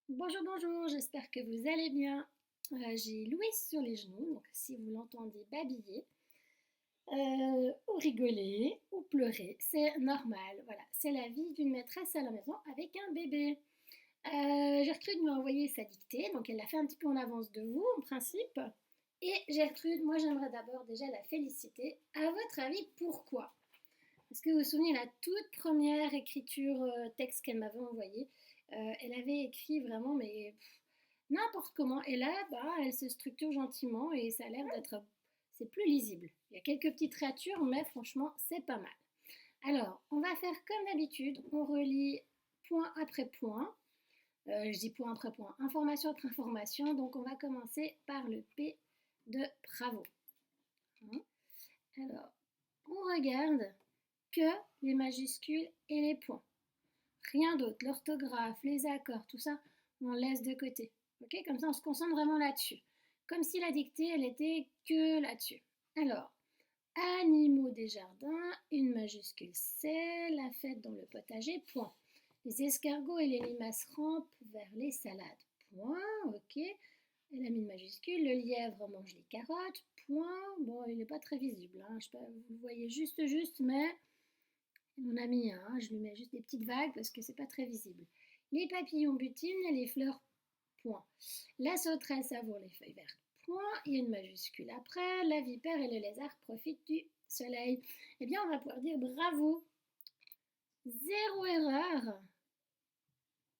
Bonjour, bonjour, j'espère que vous allez bien. J'ai Louise sur les genoux, donc si vous l'entendez babiller, ou rigoler, ou pleurer, c'est normal. Voilà, c'est la vie d'une maîtresse à la maison avec un bébé. Gertrude m'a envoyé sa dictée, donc elle l'a fait un petit peu en avance de vous, en principe. Et Gertrude, moi j'aimerais d'abord déjà la féliciter. À votre avis, pourquoi? Est-ce que vous vous souvenez la toute première écriture texte qu'elle m'avait envoyée? Elle avait écrit vraiment, mais n'importe comment. Et là, bah, elle se structure gentiment et ça a l'air d'être... C'est plus lisible. Il y a quelques petites ratures, mais franchement, c'est pas mal. Alors, on va faire comme d'habitude. On relit point après point. Je dis point après point, information après information. Donc, on va commencer par le P de bravo. Hein. Alors, on regarde que les majuscules et les points. Rien d'autre. L'orthographe, les accords, tout ça, on laisse de côté. Ok, comme ça, on se concentre vraiment là-dessus. Comme si la dictée, elle était que là-dessus. Alors, animaux des jardins, une majuscule, c'est la fête dans le potager, point. Les escargots et les limaces rampent vers les salades, point, ok. Elle a mis une majuscule, le lièvre mange les carottes, point. Bon, il n'est pas très visible, hein. Je sais pas, vous le voyez juste, mais on a mis un, hein. Je lui mets juste des petites vagues parce que c'est pas très visible. Les papillons butinent, les fleurs, point. La sauterelle savoure les feuilles vertes, point. Il y a une majuscule après. La vipère et le lézard profitent du soleil. Eh bien, on va pouvoir dire bravo. Zéro erreur.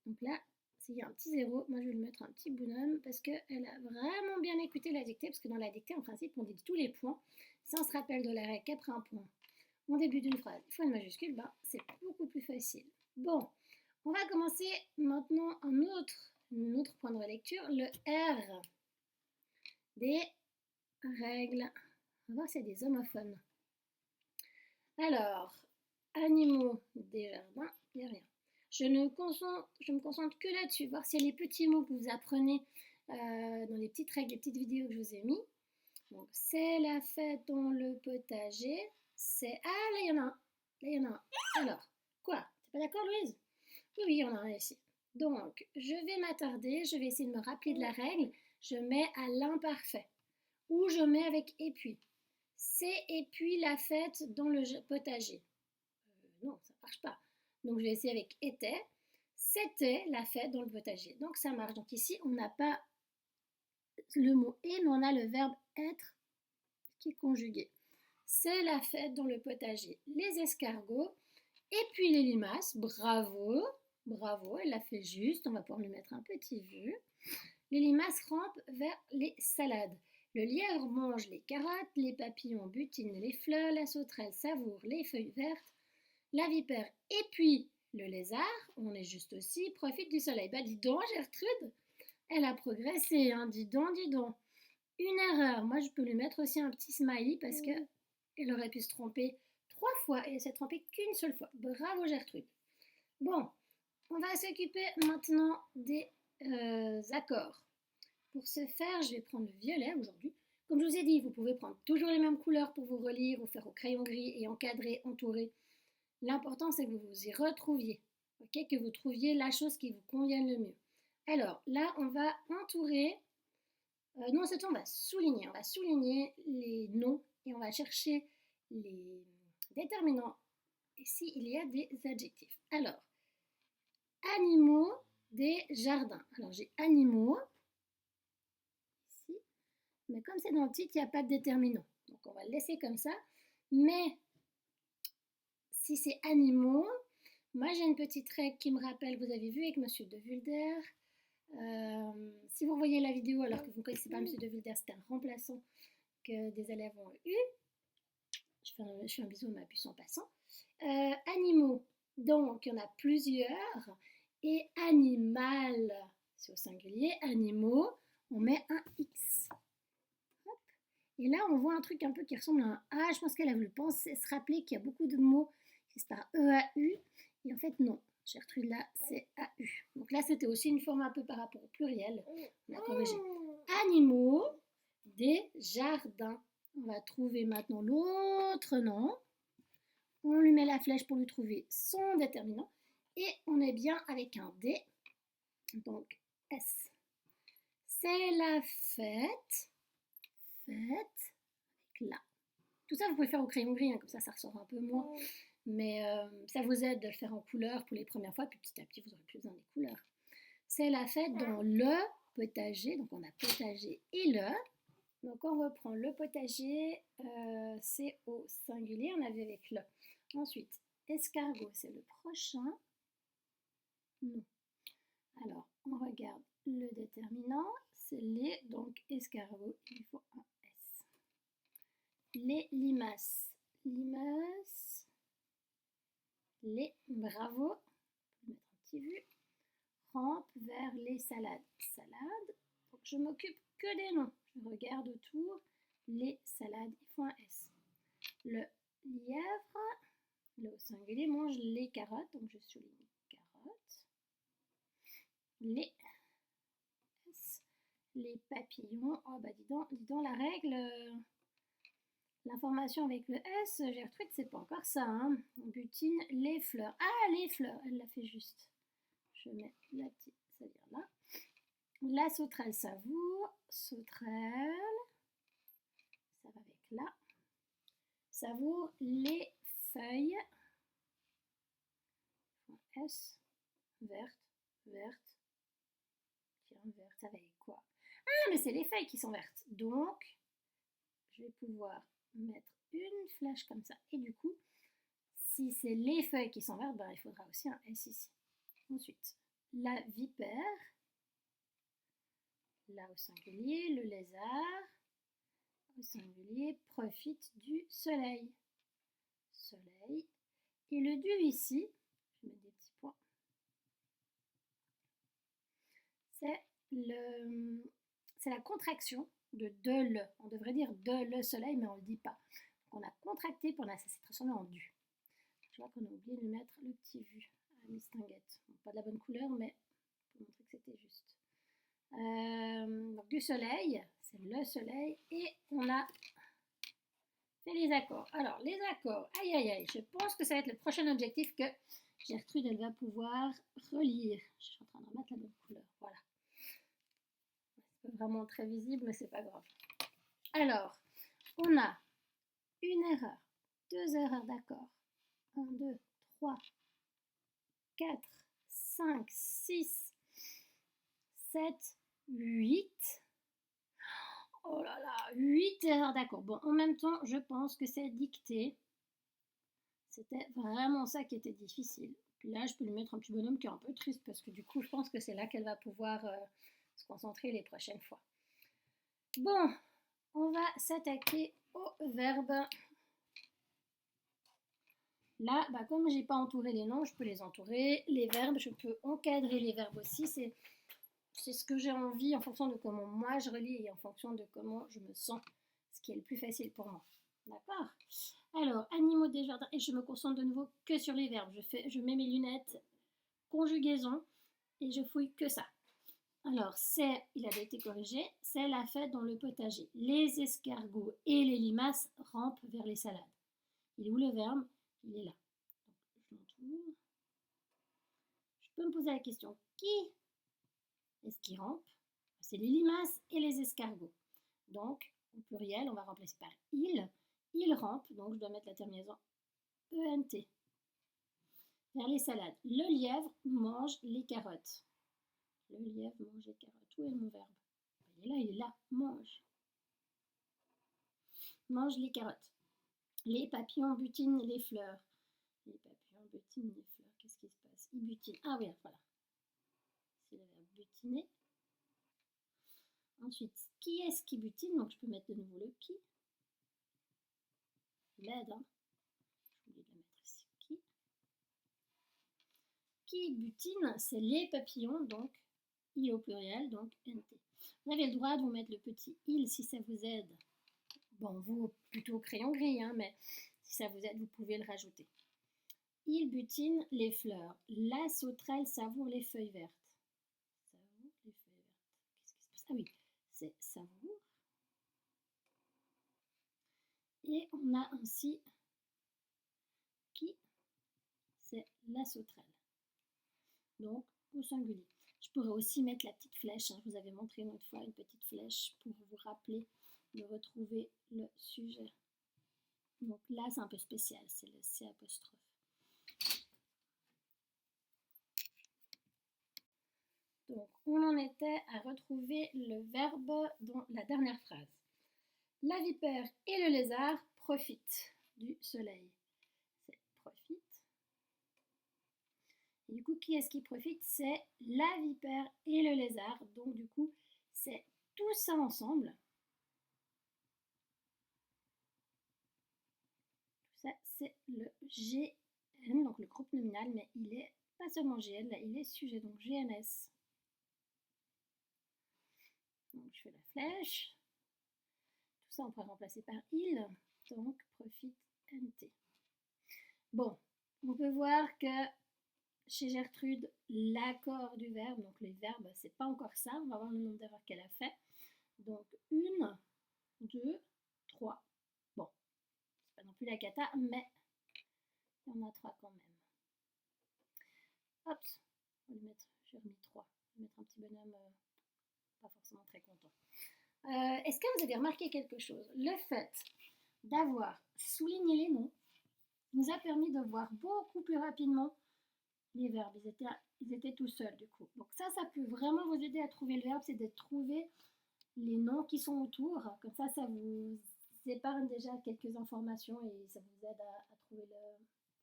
Donc là, s'il y a un petit zéro, moi je vais lui mettre un petit bonhomme parce qu'elle a vraiment bien écouté la dictée. Parce que dans la dictée, en principe, on dit tous les points. Ça, on se rappelle de la règle qu'après un point, en début d'une phrase, il faut une majuscule, bah, c'est beaucoup plus facile. Bon, on va commencer maintenant un autre point de relecture, le R des règles. On va voir s'il y a des homophones. Alors, animaux des jardins, il n'y a rien. Je me concentre que là-dessus, voir s'il y a les petits mots que vous apprenez dans les petites règles, les petites vidéos que je vous ai mis. Donc, c'est la fête dans le potager. C'est... Ah, là, il y en a un. Là, il y en a un. Alors, quoi? T'es pas d'accord, Louise? Oui, oui, il y en a un ici. Donc, je vais m'attarder. Je vais essayer de me rappeler de la règle. Je mets à l'imparfait. Ou je mets avec et puis. C'est et puis la fête dans le potager. Non, ça marche pas. Donc, je vais essayer avec était. C'était la fête dans le potager. Donc, ça marche. Donc, ici, on n'a pas le mot et, mais on a le verbe être qui est conjugué. C'est la fête dans le potager. Les escargots et puis les limaces. Bravo, bravo, elle l'a fait juste. On va pouvoir lui mettre un petit vu. Les limaces rampent vers les salades. Le lièvre mange les carottes, les papillons butinent les fleurs, la sauterelle savoure les feuilles vertes, la vipère et puis le lézard, on est juste aussi, profite du soleil. Bah dis donc Gertrude, elle a progressé, hein, dis donc, dis donc. Une erreur. Moi, je peux lui mettre aussi un petit smiley parce que elle aurait pu se tromper 3 fois et elle s'est trompée qu'une seule fois. Bravo Gertrude. Bon, on va s'occuper maintenant des accords. Pour ce faire, je vais prendre le violet aujourd'hui. Comme je vous ai dit, vous pouvez prendre toujours les mêmes couleurs pour vous relire ou faire au crayon gris et encadrer, entourer. L'important, c'est que vous vous y retrouviez, ok, que vous trouviez la chose qui vous convienne le mieux. Alors là, on va entourer non, cette fois, on va souligner. On va souligner les noms et on va chercher les déterminants ici il y a des adjectifs. Alors, animaux des jardins. Alors, j'ai animaux ici, mais comme c'est dans le titre, il n'y a pas de déterminant. Donc, on va le laisser comme ça. Mais si c'est animaux, moi j'ai une petite règle qui me rappelle, vous avez vu avec Monsieur de Vulder. Si vous voyez la vidéo alors que vous ne connaissez pas Monsieur de Vulder, c'était un remplaçant que des élèves ont eu. Je fais un bisou à ma puce en passant. Animaux, donc il y en a plusieurs. Et animal, c'est au singulier. Animaux, on met un X. Hop. Et là, on voit un truc un peu qui ressemble à un A. Je pense qu'elle a voulu penser, se rappeler qu'il y a beaucoup de mots qui se par E-A-U. Et en fait, non. Gertrude, là, c'est A-U. Donc là, c'était aussi une forme un peu par rapport au pluriel. On a corrigé. Animaux des jardins. On va trouver maintenant l'autre nom. On lui met la flèche pour lui trouver son déterminant. Et on est bien avec un D. Donc, S. C'est la fête. Fête. Avec là. Tout ça, vous pouvez faire au crayon gris, hein, comme ça ressort un peu moins. Mais ça vous aide de le faire en couleur pour les premières fois, puis petit à petit, vous aurez plus besoin des couleurs. C'est la fête dans le potager. Donc, on a potager et le. Donc, on reprend le potager, c'est au singulier, on avait avec le. Ensuite, escargot, c'est le prochain. Non. Alors, on regarde le déterminant, c'est les, donc escargot, il faut un S. Les limaces, limaces, les, bravo, on peut mettre un petit vu, rampe vers les salades, salades, donc je m'occupe que des noms, je regarde autour, les salades, il faut un S. Le lièvre, le au singulier, mange les carottes, donc je souligne carottes. Les S, les papillons, oh bah dis donc la règle, l'information avec le S, Gertrude, c'est pas encore ça, hein. On butine les fleurs. Ah, les fleurs, elle l'a fait juste. Je mets la petite, ça vient là. La sauterelle savoure, sauterelle, ça va avec là. Savoure les feuilles, S, verte, verte, tiens, verte, ça va avec quoi? Ah, mais c'est les feuilles qui sont vertes. Donc, je vais pouvoir mettre une flèche comme ça. Et du coup, si c'est les feuilles qui sont vertes, ben, il faudra aussi un S ici. Ensuite, la vipère, là au singulier, le lézard, au singulier, profite du soleil. Soleil. Et le du ici, je vais mettre des petits points, c'est la contraction de le. On devrait dire de le soleil, mais on ne le dit pas. Donc on a contracté, puis ça s'est transformé en du. Je vois qu'on a oublié de mettre le petit vu à Mistinguette. Bon, pas de la bonne couleur, mais pour montrer que c'était juste. Donc du soleil, c'est le soleil, et on a fait les accords. Alors, les accords, aïe aïe aïe, je pense que ça va être le prochain objectif que Gertrude, elle va pouvoir relire. Je suis en train de remettre la bonne couleur, voilà. C'est pas vraiment très visible, mais c'est pas grave. Alors, on a une erreur, deux erreurs d'accord. 1, 2, 3, 4, 5, 6, 7, 8. Oh là là, 8 erreurs d'accord. Bon, en même temps, je pense que c'est dicté. C'était vraiment ça qui était difficile. Puis là, je peux lui mettre un petit bonhomme qui est un peu triste parce que du coup, je pense que c'est là qu'elle va pouvoir se concentrer les prochaines fois. Bon, on va s'attaquer au verbe. Là, bah, comme j'ai pas entouré les noms, je peux les entourer. Les verbes, je peux encadrer les verbes aussi. C'est ce que j'ai envie en fonction de comment moi je relis et en fonction de comment je me sens, ce qui est le plus facile pour moi. D'accord? Alors, animaux des jardins, et je me concentre de nouveau que sur les verbes. Je mets mes lunettes, conjugaison, et je fouille que ça. Alors, il avait été corrigé, c'est la fête dans le potager. Les escargots et les limaces rampent vers les salades. Il est où le verbe? Il est là. Donc, je l'entoure. Je peux me poser la question, qui est-ce qui rampe? C'est les limaces et les escargots. Donc, au pluriel, on va remplacer par il. Il rampe, donc je dois mettre la terminaison ENT. Vers les salades. Le lièvre mange les carottes. Le lièvre mange les carottes. Où est mon verbe? Il est là, mange. Mange les carottes. Les papillons butinent les fleurs. Les papillons butinent les fleurs. Qu'est-ce qui se passe? Ils butinent. Ah oui, voilà. C'est le verbe butiner. Ensuite, qui est-ce qui butine? Donc je peux mettre de nouveau le qui. L'aide, hein. J'ai oublié de la mettre ici. Qui butine? C'est les papillons, donc il au pluriel, donc NT. Vous avez le droit de vous mettre le petit il si ça vous aide. Bon, vous plutôt crayon gris, hein, mais si ça vous aide, vous pouvez le rajouter. Il butine les fleurs. La sauterelle savoure les feuilles vertes. Savoure les feuilles vertes. Qu'est-ce qui se passe? Ah oui, c'est savoure. Et on a ainsi qui? C'est la sauterelle. Donc, au singulier. Je pourrais aussi mettre la petite flèche, hein. Je vous avais montré une autre fois une petite flèche pour vous rappeler de retrouver le sujet. Donc là, c'est un peu spécial, c'est le C apostrophe. Donc, on en était à retrouver le verbe dans la dernière phrase. La vipère et le lézard profitent du soleil. C'est profite. Et du coup, qui est-ce qui profite? C'est la vipère et le lézard. Donc, du coup, c'est tout ça ensemble. Tout ça, c'est le GN, donc le groupe nominal, mais il est pas seulement GN, là, il est sujet, donc GNS. Donc, je fais la flèche. Tout ça, on pourrait remplacer par il. Donc, profite NT. Bon, on peut voir que chez Gertrude, l'accord du verbe, donc les verbes, c'est pas encore ça. On va voir le nombre d'erreurs qu'elle a fait. Donc, 1, 2, 3. Bon, c'est pas non plus la cata, mais il y en a 3 quand même. Hop, on va lui mettre, j'ai remis 3. Je vais mettre un petit bonhomme pas forcément très content. Est-ce que vous avez remarqué quelque chose? Le fait d'avoir souligné les noms nous a permis de voir beaucoup plus rapidement les verbes. Ils étaient tout seuls du coup. Donc ça peut vraiment vous aider à trouver le verbe, c'est de trouver les noms qui sont autour. Comme ça vous épargne déjà quelques informations et ça vous aide à trouver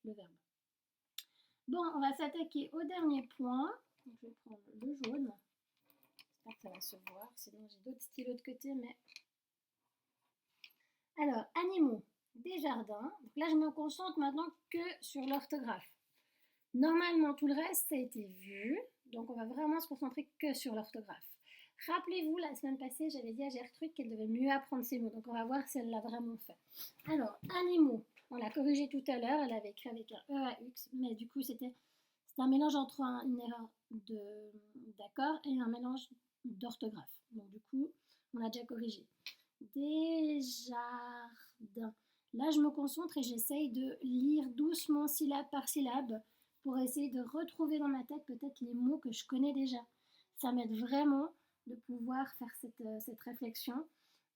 le verbe. Bon, on va s'attaquer au dernier point. Donc, je vais prendre le jaune. J'espère que ça va se voir, sinon j'ai d'autres stylos de côté, mais... Alors, animaux, des jardins. Donc là, je me concentre maintenant que sur l'orthographe. Normalement, tout le reste, ça a été vu. Donc, on va vraiment se concentrer que sur l'orthographe. Rappelez-vous, la semaine passée, j'avais dit à Gertrude qu'elle devait mieux apprendre ses mots. Donc, on va voir si elle l'a vraiment fait. Alors, animaux, on l'a corrigé tout à l'heure. Elle avait écrit avec un EAX, mais du coup, c'était un mélange entre une erreur d'accord et un mélange d'orthographe. Donc, du coup, on l'a déjà corrigé. Des jardins. Là, je me concentre et j'essaye de lire doucement, syllabe par syllabe, pour essayer de retrouver dans ma tête peut-être les mots que je connais déjà. Ça m'aide vraiment de pouvoir faire cette réflexion,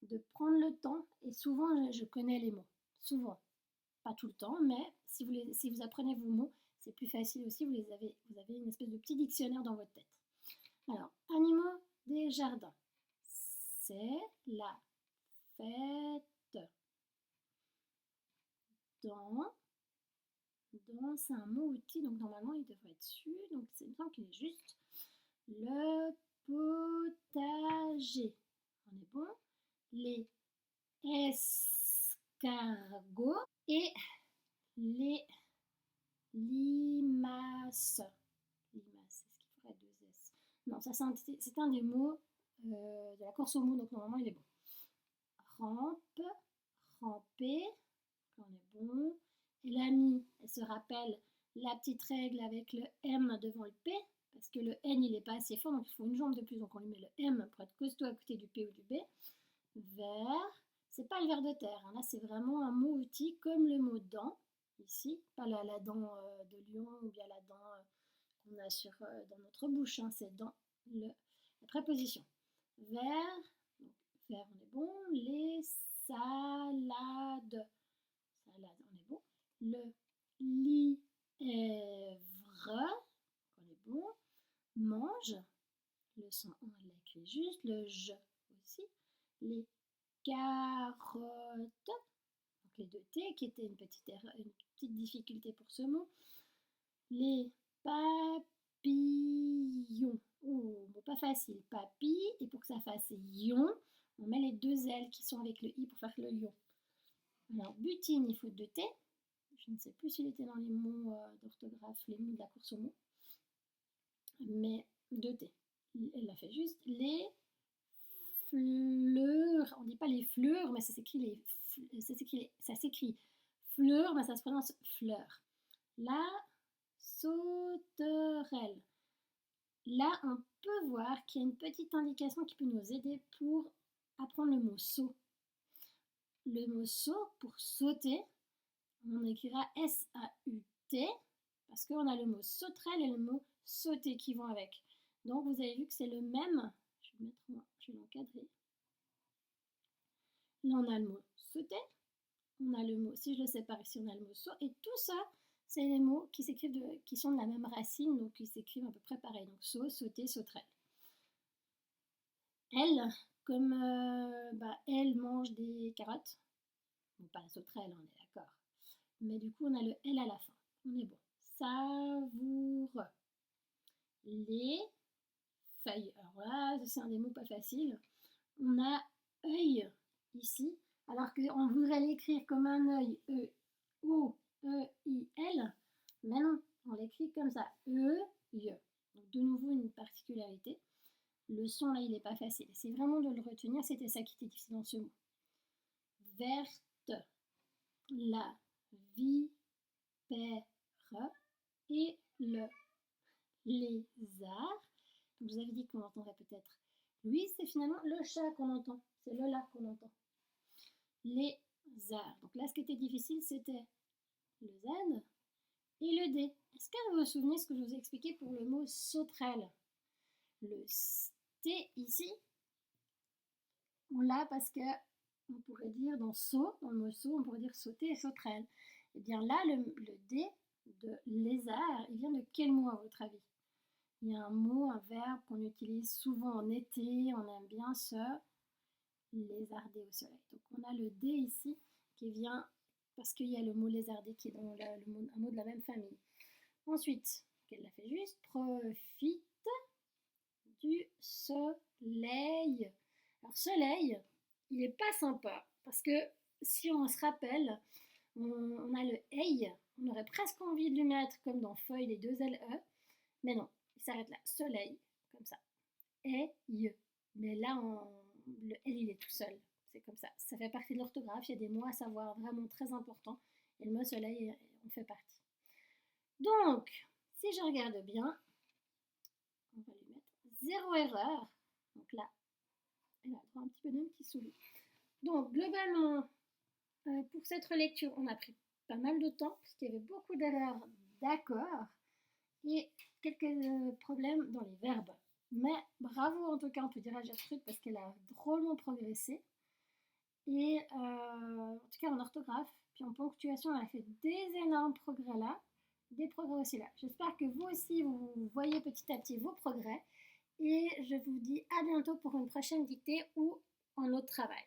de prendre le temps, et souvent je connais les mots. Souvent. Pas tout le temps, mais si vous apprenez vos mots, c'est plus facile aussi, vous avez une espèce de petit dictionnaire dans votre tête. Alors, animaux des jardins. C'est la fête. Dans, c'est un mot outil, donc normalement il devrait être dessus, donc c'est bien qu'il est juste. Le potager. On est bon. Les escargots et les limaces. Limaces, est-ce qu'il faudrait 2 S? Non, ça c'est un des mots de la course aux mots, donc normalement il est bon. Rampe, ramper, on est bon. Et l'ami, elle se rappelle la petite règle avec le M devant le P, parce que le N il n'est pas assez fort, donc il faut une jambe de plus, donc on lui met le M pour être costaud à côté du P ou du B. Vers, c'est pas le ver de terre, hein. Là c'est vraiment un mot outil comme le mot dent, ici, pas la dent de lion ou bien la dent qu'on a dans notre bouche, hein. C'est dans la préposition. Vers, donc vers on est bon, les salades, salade, on est bon, le lièvre, on est bon, mange, le son on l'écrit juste, le je aussi, les carottes, donc les 2 T qui étaient une petite difficulté pour ce mot, les papillons, oh, bon, pas facile, papy, et pour que ça fasse ion, on met les 2 L qui sont avec le i pour faire le lion. Alors, butine, il faut 2 T. Je ne sais plus s'il était dans les mots d'orthographe, les mots de la course aux mots. Mais 2 T. Elle l'a fait juste. Les fleurs. On ne dit pas les fleurs, mais ça s'écrit fleurs, mais ça se prononce fleurs. La sauterelle. Là, on peut voir qu'il y a une petite indication qui peut nous aider pour apprendre le mot saut. Le mot saut, pour sauter, on écrira S-A-U-T, parce qu'on a le mot sauterelle et le mot sauter qui vont avec. Donc vous avez vu que c'est le même. Je vais je vais l'encadrer. Là on a le mot sauter, on a le mot, si je le sépare ici, on a le mot saut, et tout ça, c'est des mots qui s'écrivent, qui sont de la même racine, donc qui s'écrivent à peu près pareil. Donc saut, sauter, sauterelle. Elle, comme elle mange des carottes. Bon, pas la sauterelle, on est d'accord. Mais du coup, on a le L à la fin. On est bon. Savoureux. Les feuilles. Alors là, c'est un des mots pas faciles. On a œil ici, alors qu'on voudrait l'écrire comme un œil, E-O-E-I-L, mais non, on l'écrit comme ça, E-I. Donc de nouveau une particularité. Le son là, il n'est pas facile. C'est vraiment de le retenir, c'était ça qui était difficile dans ce mot. Verte, la vipère et le lézard. Donc, je vous avais dit qu'on entendrait peut-être lui, c'est finalement le chat qu'on entend. C'est le là qu'on entend. Lézard. Donc là, ce qui était difficile, c'était le Z et le D. Est-ce que vous vous souvenez ce que je vous ai expliqué pour le mot sauterelle? Le T ici, on l'a parce que on pourrait dire dans saut, dans le mot saut, on pourrait dire sauter et sauterelle. Et bien là, le D de lézard, il vient de quel mot à votre avis? Il y a un mot, un verbe qu'on utilise souvent en été, on aime bien se lézarder au soleil. Donc on a le D ici qui vient parce qu'il y a le mot lézarder qui est dans un mot de la même famille. Ensuite, qu'elle l'a fait juste, profite du soleil. Alors soleil, il n'est pas sympa parce que si on se rappelle, on a le hey, on aurait presque envie de lui mettre comme dans feuille les deux LE, mais non, il s'arrête là, soleil, comme ça. Et mais là, le L, il est tout seul. C'est comme ça. Ça fait partie de l'orthographe. Il y a des mots à savoir vraiment très importants. Et le mot soleil en fait partie. Donc, si je regarde bien, on va lui mettre 0 erreur. Donc là, elle a droit un petit peu d'un petit soulier. Donc, globalement, pour cette relecture, on a pris pas mal de temps, parce qu'il y avait beaucoup d'erreurs d'accord, et quelques problèmes dans les verbes. Mais bravo en tout cas, on peut dire à Gertrude parce qu'elle a drôlement progressé. Et en tout cas en orthographe, puis en ponctuation, elle a fait des énormes progrès là, des progrès aussi là. J'espère que vous aussi, vous voyez petit à petit vos progrès. Et je vous dis à bientôt pour une prochaine dictée ou un autre travail.